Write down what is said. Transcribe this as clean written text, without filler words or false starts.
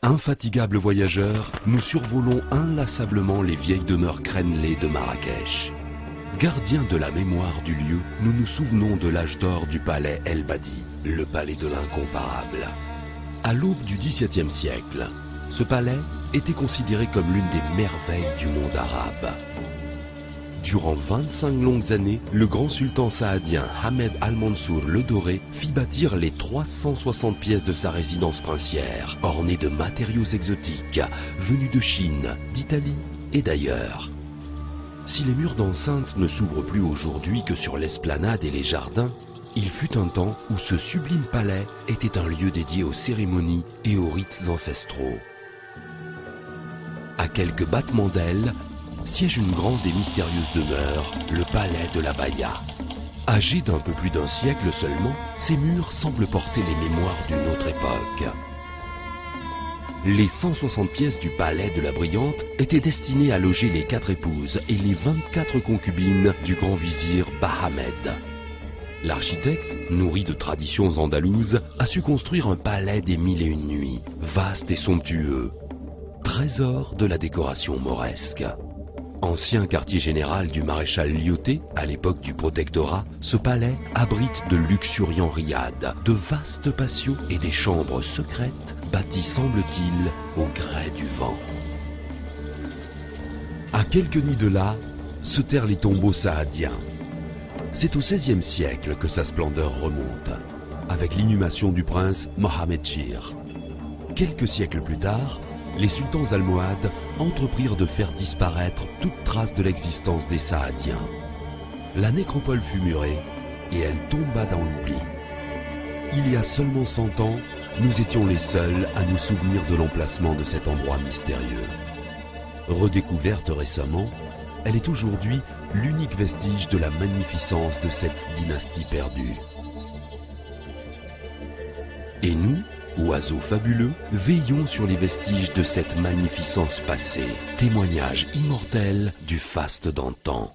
Infatigables voyageurs, nous survolons inlassablement les vieilles demeures crénelées de Marrakech. Gardiens de la mémoire du lieu, nous nous souvenons de l'âge d'or du palais El Badi, le palais de l'incomparable. À l'aube du XVIIe siècle, ce palais était considéré comme l'une des merveilles du monde arabe. Durant 25 longues années, le grand sultan saadien Ahmed Al-Mansour le Doré fit bâtir les 360 pièces de sa résidence princière, ornées de matériaux exotiques, venus de Chine, d'Italie et d'ailleurs. Si les murs d'enceinte ne s'ouvrent plus aujourd'hui que sur l'esplanade et les jardins, il fut un temps où ce sublime palais était un lieu dédié aux cérémonies et aux rites ancestraux. À quelques battements d'ailes, siège une grande et mystérieuse demeure, le palais de la Baïa. Âgé d'un peu plus d'un siècle seulement, ces murs semblent porter les mémoires d'une autre époque. Les 160 pièces du palais de la Brillante étaient destinées à loger les 4 épouses et les 24 concubines du grand vizir Bahamed. L'architecte, nourri de traditions andalouses, a su construire un palais des 1001 nuits, vaste et somptueux, trésor de la décoration mauresque. Ancien quartier général du maréchal Lyautey, à l'époque du protectorat, ce palais abrite de luxuriants riads, de vastes patios et des chambres secrètes bâties, semble-t-il, au gré du vent. À quelques nids de là, se terrent les tombeaux saadiens. C'est au XVIe siècle que sa splendeur remonte, avec l'inhumation du prince Mohammed Chir. Quelques siècles plus tard, les sultans almohades entreprirent de faire disparaître toute trace de l'existence des Saadiens. La nécropole fut murée et elle tomba dans l'oubli. Il y a seulement 100 ans, nous étions les seuls à nous souvenir de l'emplacement de cet endroit mystérieux. Redécouverte récemment, elle est aujourd'hui l'unique vestige de la magnificence de cette dynastie perdue. Et nous, oiseaux fabuleux, veillons sur les vestiges de cette magnificence passée, témoignage immortel du faste d'antan.